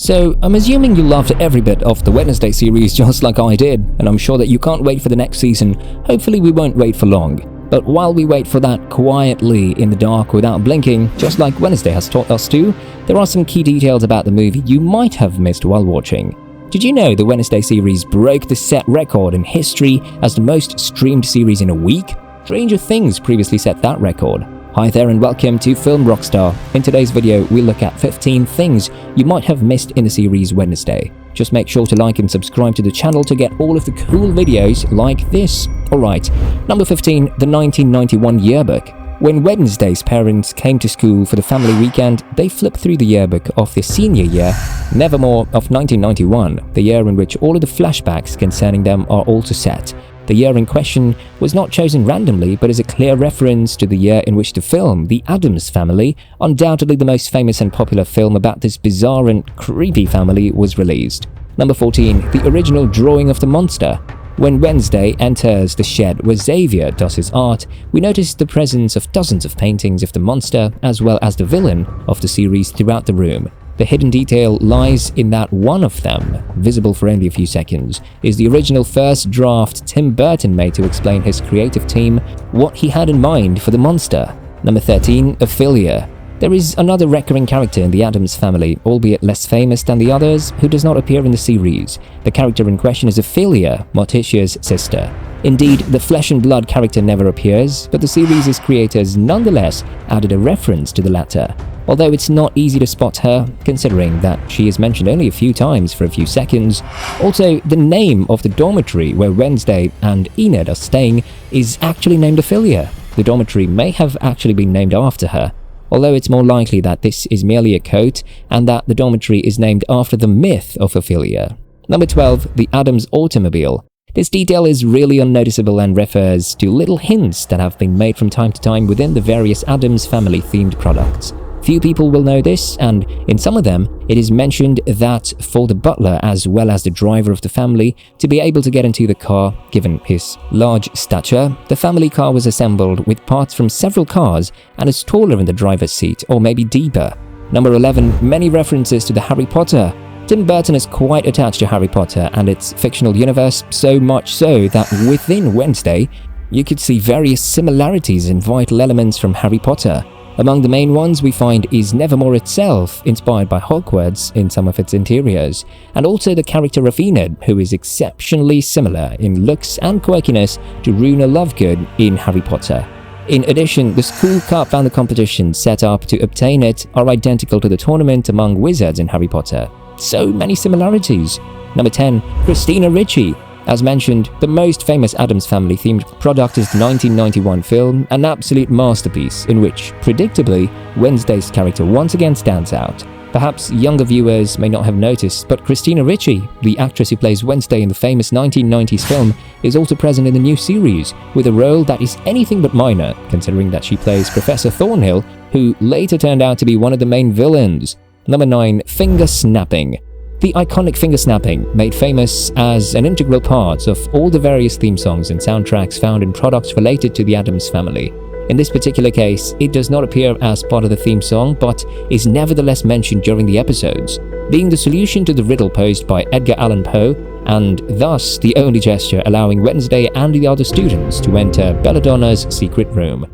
So, I'm assuming you loved every bit of the Wednesday series just like I did, and I'm sure that you can't wait for the next season. Hopefully we won't wait for long. But while we wait for that quietly in the dark without blinking, just like Wednesday has taught us to, there are some key details about the movie you might have missed while watching. Did you know the Wednesday series broke the set record in history as the most streamed series in a week? Stranger Things previously set that record. Hi there and welcome to Film Rockstar. In today's video, we'll look at 15 things you might have missed in the series Wednesday. Just make sure to like and subscribe to the channel to get all of the cool videos like this. Alright, number 15, the 1991 yearbook. When Wednesday's parents came to school for the family weekend, they flipped through the yearbook of their senior year, Nevermore of 1991, the year in which all of the flashbacks concerning them are also set. The year in question was not chosen randomly, but is a clear reference to the year in which the film, The Addams Family, undoubtedly the most famous and popular film about this bizarre and creepy family, was released. Number 14, the original drawing of the monster. When Wednesday enters the shed where Xavier does his art, we notice the presence of dozens of paintings of the monster as well as the villain of the series throughout the room. The hidden detail lies in that one of them, visible for only a few seconds, is the original first draft Tim Burton made to explain his creative team what he had in mind for the monster. Number 13, OPHELIA. There is another recurring character in the Addams family, albeit less famous than the others, who does not appear in the series. The character in question is OPHELIA, Morticia's sister. Indeed, the flesh and blood character never appears, but the series' creators nonetheless added a reference to the latter. Although it's not easy to spot her, considering that she is mentioned only a few times for a few seconds. Also, the name of the dormitory where Wednesday and Enid are staying is actually named OPHELIA. The dormitory may have actually been named after her, although it's more likely that this is merely a quote and that the dormitory is named after the myth of OPHELIA. Number 12, the Addams automobile. This detail is really unnoticeable and refers to little hints that have been made from time to time within the various Addams family-themed products. Few people will know this, and in some of them, it is mentioned that for the butler as well as the driver of the family to be able to get into the car, given his large stature, the family car was assembled with parts from several cars and is taller in the driver's seat or maybe deeper. Number 11, many references to the Harry Potter. Tim Burton is quite attached to Harry Potter and its fictional universe, so much so that within Wednesday, you could see various similarities in vital elements from Harry Potter. Among the main ones we find is Nevermore itself, inspired by Hogwarts in some of its interiors, and also the character of Enid, who is exceptionally similar in looks and quirkiness to Runa Lovegood in Harry Potter. In addition, the school cup and the competition set up to obtain it are identical to the tournament among wizards in Harry Potter. So many similarities. Number 10, CHRISTINA RICCI. As mentioned, the most famous Addams Family-themed product is the 1991 film, an absolute masterpiece in which, predictably, Wednesday's character once again stands out. Perhaps younger viewers may not have noticed, but CHRISTINA RICCI, the actress who plays Wednesday in the famous 1990s film, is also present in the new series, with a role that is anything but minor, considering that she plays Professor Thornhill, who later turned out to be one of the main villains. Number 9, finger snapping. The iconic finger snapping, made famous as an integral part of all the various theme songs and soundtracks found in products related to the Addams family. In this particular case, it does not appear as part of the theme song, but is nevertheless mentioned during the episodes, being the solution to the riddle posed by Edgar Allan Poe, and thus the only gesture allowing Wednesday and the other students to enter Belladonna's secret room.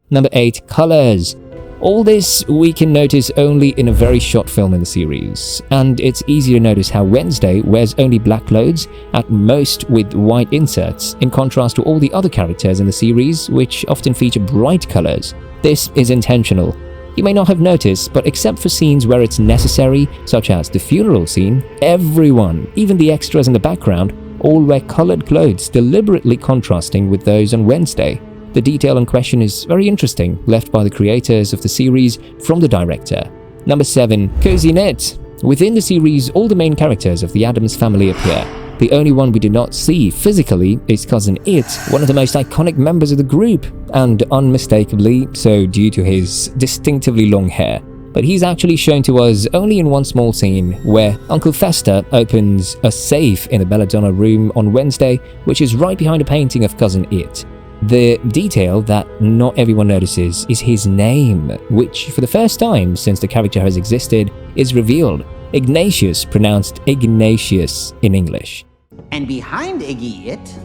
Number 8, colors. All this we can notice only in a very short film in the series, and it's easy to notice how Wednesday wears only black clothes, at most with white inserts, in contrast to all the other characters in the series, which often feature bright colors. This is intentional. You may not have noticed, but except for scenes where it's necessary, such as the funeral scene, everyone, even the extras in the background, all wear colored clothes, deliberately contrasting with those on Wednesday. The detail in question is very interesting, left by the creators of the series from the director. Number 7, COUSINE. Within the series, all the main characters of the Addams family appear. The only one we do not see physically is Cousin It, one of the most iconic members of the group, and unmistakably so due to his distinctively long hair. But he's actually shown to us only in one small scene, where Uncle Fester opens a safe in the Belladonna room on Wednesday, which is right behind a painting of Cousin It. The detail that not everyone notices is his name, which for the first time since the character has existed is revealed. Ignatius, pronounced Ignatius in English. And behind Iggy it...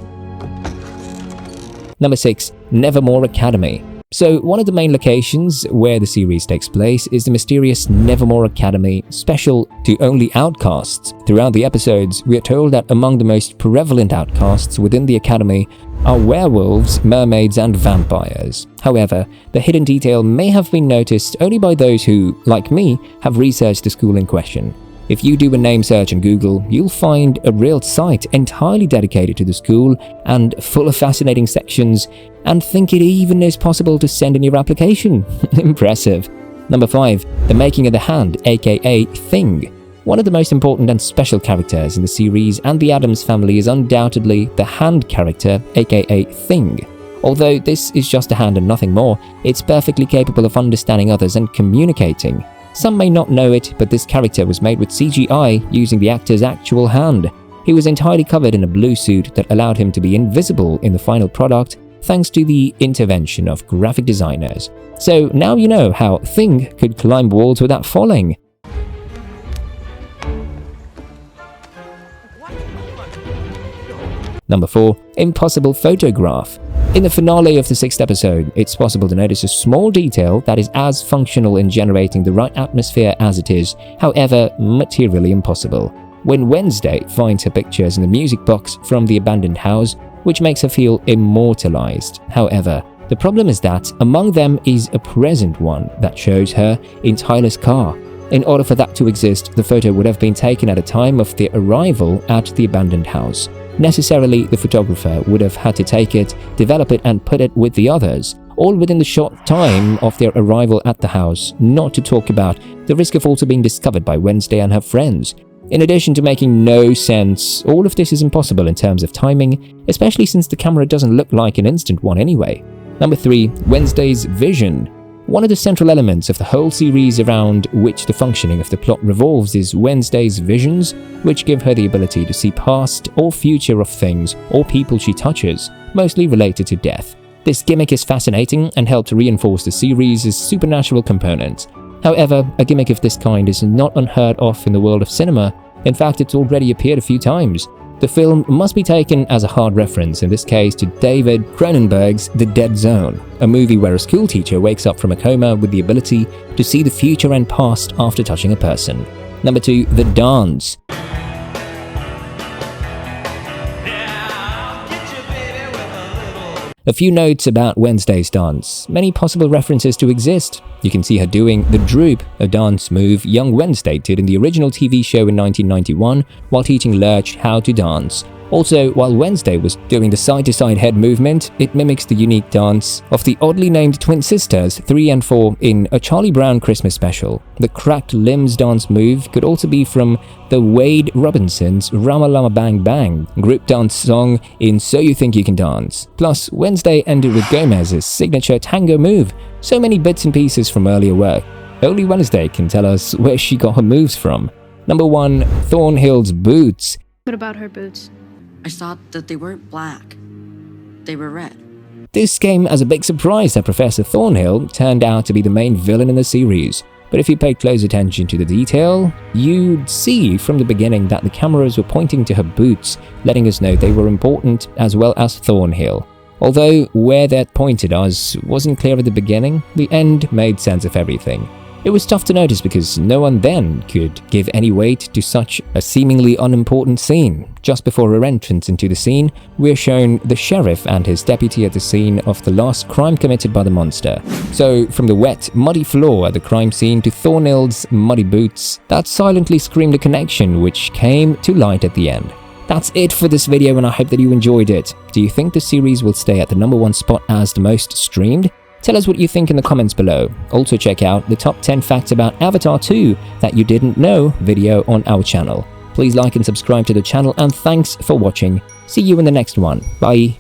Number 6. Nevermore Academy. So, one of the main locations where the series takes place is the mysterious Nevermore Academy, special to only outcasts. Throughout the episodes, we are told that among the most prevalent outcasts within the academy are werewolves, mermaids, and vampires. However, the hidden detail may have been noticed only by those who, like me, have researched the school in question. If you do a name search on Google, you'll find a real site entirely dedicated to the school and full of fascinating sections, and think it even is possible to send in your application. Impressive. Number 5. The Making of the Hand, aka Thing. One of the most important and special characters in the series and the Addams family is undoubtedly the hand character, aka Thing. Although this is just a hand and nothing more, it's perfectly capable of understanding others and communicating. Some may not know it, but this character was made with CGI using the actor's actual hand. He was entirely covered in a blue suit that allowed him to be invisible in the final product, thanks to the intervention of graphic designers. So now you know how Thing could climb walls without falling. Number 4. Impossible Photograph. In the finale of the 6th episode, it's possible to notice a small detail that is as functional in generating the right atmosphere as it is, however, materially impossible. When Wednesday finds her pictures in the music box from the abandoned house, which makes her feel immortalized. However, the problem is that among them is a present one that shows her in Tyler's car. In order for that to exist, the photo would have been taken at a time of their arrival at the abandoned house. Necessarily, the photographer would have had to take it, develop it, and put it with the others, all within the short time of their arrival at the house, not to talk about the risk of also being discovered by Wednesday and her friends. In addition to making no sense, all of this is impossible in terms of timing, especially since the camera doesn't look like an instant one anyway. Number 3. Wednesday's vision. One of the central elements of the whole series around which the functioning of the plot revolves is Wednesday's visions, which give her the ability to see past or future of things or people she touches, mostly related to death. This gimmick is fascinating and helped to reinforce the series' supernatural component. However, a gimmick of this kind is not unheard of in the world of cinema. In fact, it's already appeared a few times. The film must be taken as a hard reference, in this case to David Cronenberg's The Dead Zone, a movie where a schoolteacher wakes up from a coma with the ability to see the future and past after touching a person. Number 2. The Dance. A few notes about Wednesday's dance. Many possible references to exist. You can see her doing the droop, a dance move young Wednesday did in the original TV show in 1991 while teaching Lurch how to dance. Also, while Wednesday was doing the side-to-side head movement, it mimics the unique dance of the oddly named twin sisters 3 and 4 in a Charlie Brown Christmas special. The cracked limbs dance move could also be from the Wade Robinson's Rama Lama Bang Bang group dance song in So You Think You Can Dance. Plus, Wednesday ended with Gomez's signature tango move. So many bits and pieces from earlier work. Only Wednesday can tell us where she got her moves from. Number 1. Thornhill's boots. What about her boots? I thought that they weren't black. They were red. This came as a big surprise that Professor Thornhill turned out to be the main villain in the series. But if you paid close attention to the detail, you'd see from the beginning that the cameras were pointing to her boots, letting us know they were important as well as Thornhill. Although where that pointed us wasn't clear at the beginning, the end made sense of everything. It was tough to notice because no one then could give any weight to such a seemingly unimportant scene. Just before her entrance into the scene, we're shown the sheriff and his deputy at the scene of the last crime committed by the monster. So, from the wet, muddy floor at the crime scene to Thornhill's muddy boots, that silently screamed a connection which came to light at the end. That's it for this video and I hope that you enjoyed it. Do you think the series will stay at the #1 spot as the most streamed? Tell us what you think in the comments below. Also check out the top 10 facts about Avatar 2 that you didn't know video on our channel. Please like and subscribe to the channel and thanks for watching. See you in the next one. Bye.